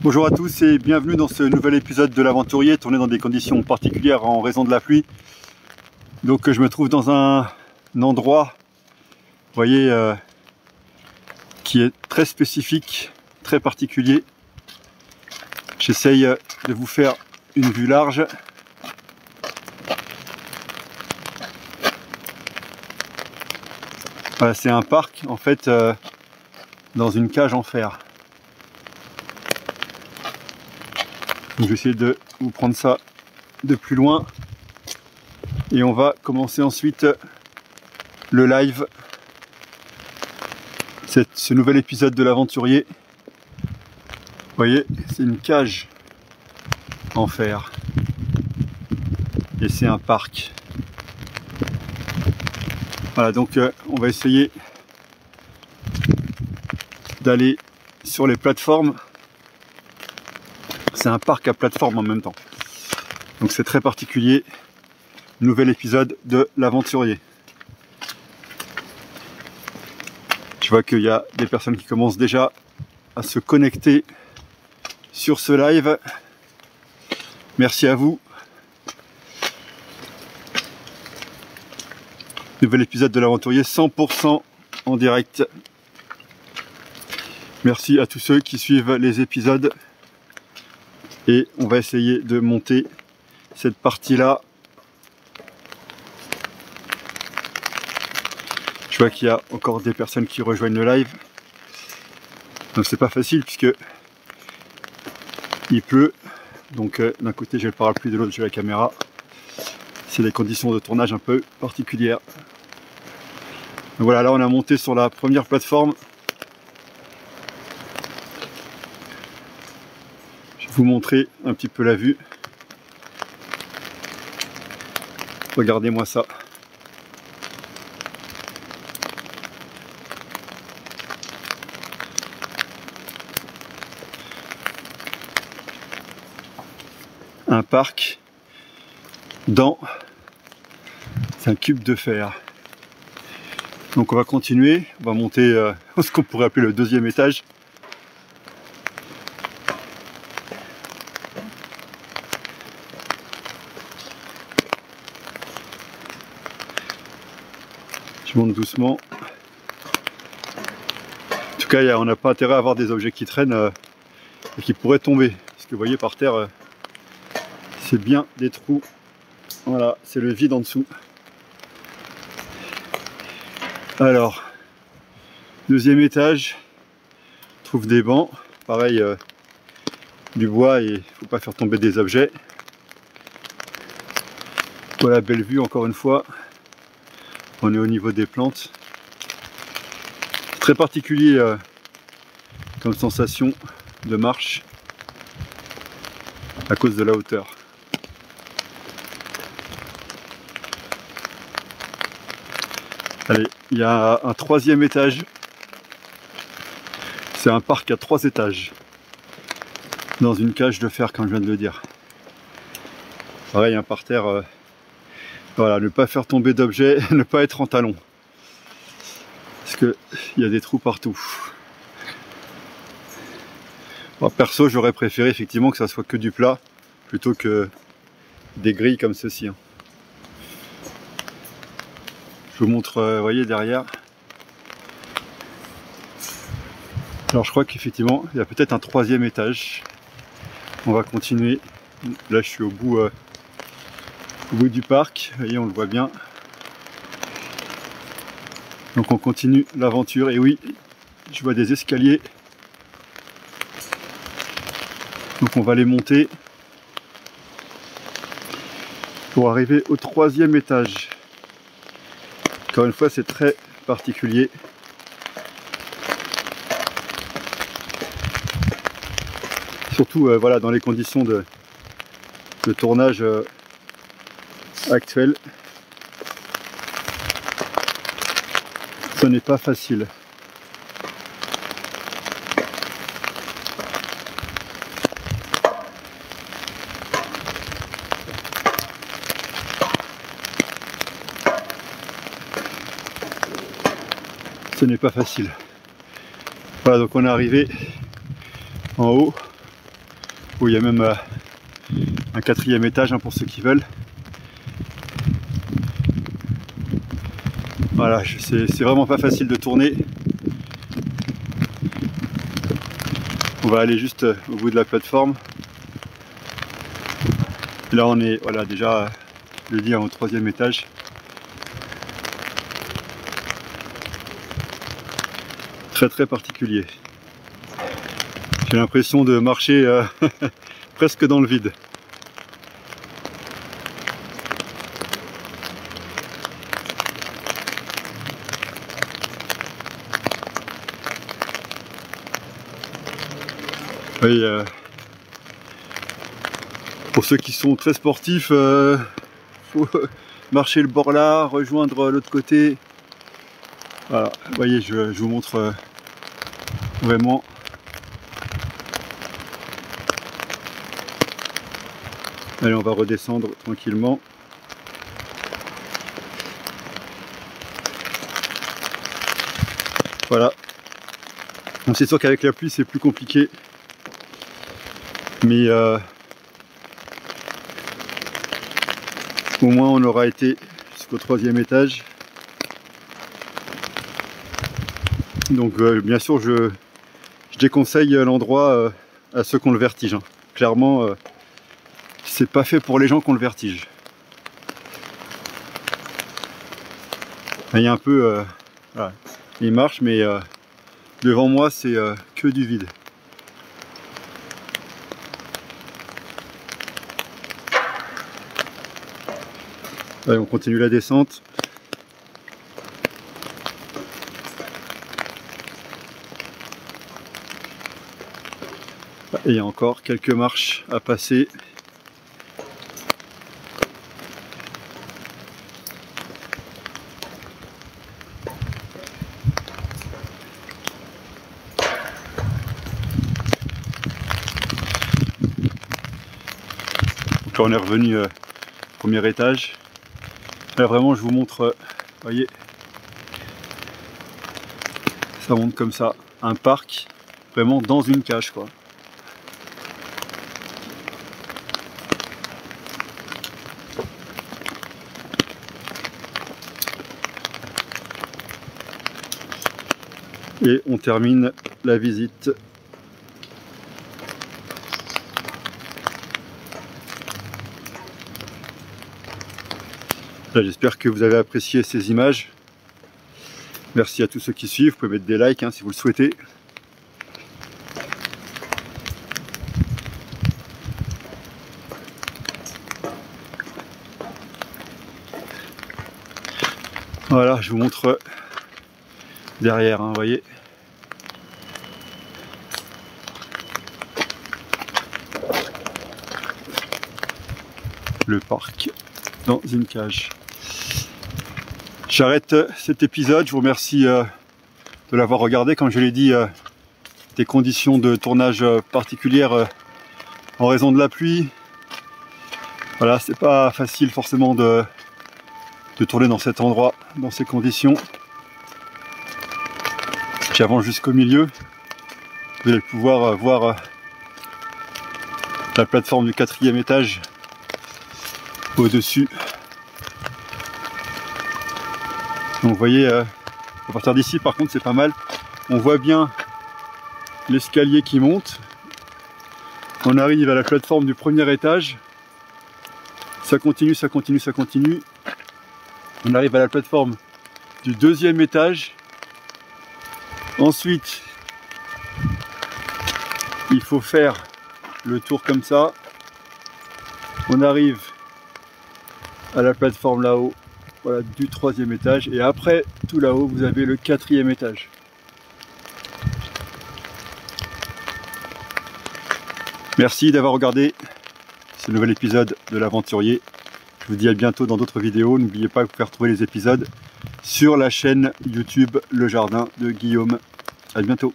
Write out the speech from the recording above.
Bonjour à tous et bienvenue dans ce nouvel épisode de l'Aventurier tourné dans des conditions particulières en raison de la pluie. Donc je me trouve dans un endroit, vous voyez, qui est très spécifique, très particulier. J'essaye de vous faire une vue large. Voilà, c'est un parc en fait dans une cage en fer. Donc, je vais essayer de vous prendre ça de plus loin et on va commencer ensuite le live. Ce nouvel épisode de l'Aventurier. Vous voyez, c'est une cage en fer et c'est un parc. Voilà, donc on va essayer d'aller sur les plateformes. C'est un parc à plateforme en même temps. Donc c'est très particulier. Nouvel épisode de l'Aventurier. Je vois qu'il y a des personnes qui commencent déjà à se connecter sur ce live. Merci à vous. Nouvel épisode de l'Aventurier 100% en direct. Merci à tous ceux qui suivent les épisodes. Et on va essayer de monter cette partie-là. Je vois qu'il y a encore des personnes qui rejoignent le live. Donc c'est pas facile puisque il pleut. Donc d'un côté j'ai le parapluie, de l'autre j'ai la caméra. C'est des conditions de tournage un peu particulières. Donc voilà, là on a monté sur la première plateforme. Vous montrer un petit peu la vue. Regardez-moi ça. Un parc dans un cube de fer. Donc on va continuer, on va monter ce qu'on pourrait appeler le deuxième étage. Je monte doucement. En tout cas, on n'a pas intérêt à avoir des objets qui traînent et qui pourraient tomber. Parce que vous voyez par terre, c'est bien des trous. Voilà, c'est le vide en dessous. Alors, deuxième étage, on trouve des bancs. Pareil, du bois et il ne faut pas faire tomber des objets. Voilà, belle vue encore une fois. On est au niveau des plantes. Très particulier comme sensation de marche à cause de la hauteur. Allez, il y a un troisième étage. C'est un parc à 3 étages. Dans une cage de fer, comme je viens de le dire. Pareil, un parterre. Voilà, ne pas faire tomber d'objets, ne pas être en talons. Parce qu'il y a des trous partout. Bon, perso, j'aurais préféré effectivement que ça soit que du plat, plutôt que des grilles comme ceci. Je vous montre, vous voyez, derrière. Alors je crois qu'effectivement, il y a peut-être un troisième étage. On va continuer. Là, je suis au bout du parc, vous voyez, on le voit bien. Donc on continue l'aventure et oui, je vois des escaliers. Donc on va les monter pour arriver au troisième étage. Encore une fois, c'est très particulier. Surtout voilà, dans les conditions de tournage actuel, ce n'est pas facile. Ce n'est pas facile. Voilà, donc on est arrivé en haut. Oh, il y a même un 4e étage hein, pour ceux qui veulent. Voilà, c'est vraiment pas facile de tourner. On va aller juste au bout de la plateforme. Et là on est voilà, déjà le lit au 3e étage. Très très particulier. J'ai l'impression de marcher presque dans le vide. Oui, pour ceux qui sont très sportifs, faut marcher le bord là, rejoindre l'autre côté. Voilà, vous voyez, je vous montre vraiment. Allez, on va redescendre tranquillement. Voilà. Donc c'est sûr qu'avec la pluie c'est plus compliqué. Mais au moins on aura été jusqu'au 3e étage. Donc bien sûr je déconseille l'endroit à ceux qui ont le vertige. Hein. Clairement c'est pas fait pour les gens qui ont le vertige. Il y a un peu voilà, il marche mais devant moi c'est que du vide. Allez, on continue la descente. Et il y a encore quelques marches à passer. Donc là on est revenu au 1er étage. Là vraiment je vous montre, voyez, ça monte comme ça, un parc vraiment dans une cage quoi. Et on termine la visite. J'espère que vous avez apprécié ces images. Merci à tous ceux qui suivent. Vous pouvez mettre des likes hein, si vous le souhaitez. Voilà, je vous montre derrière, hein, vous voyez. Le parc dans une cage. J'arrête cet épisode, je vous remercie de l'avoir regardé. Comme je l'ai dit, des conditions de tournage particulières en raison de la pluie. Voilà, c'est pas facile forcément de tourner dans cet endroit, dans ces conditions. J'avance jusqu'au milieu. Vous allez pouvoir voir la plateforme du 4e étage au-dessus. Donc vous voyez, à partir d'ici par contre c'est pas mal. On voit bien l'escalier qui monte. On arrive à la plateforme du 1er étage. Ça continue, ça continue, ça continue. On arrive à la plateforme du 2e étage. Ensuite, il faut faire le tour comme ça. On arrive à la plateforme là-haut. Voilà, du 3e étage, et après tout là-haut vous avez le 4e étage. Merci d'avoir regardé ce nouvel épisode de l'Aventurier. Je vous dis à bientôt dans d'autres vidéos. N'oubliez pas que vous pouvez retrouver les épisodes sur la chaîne YouTube Le Jardin de Guillaume. À bientôt.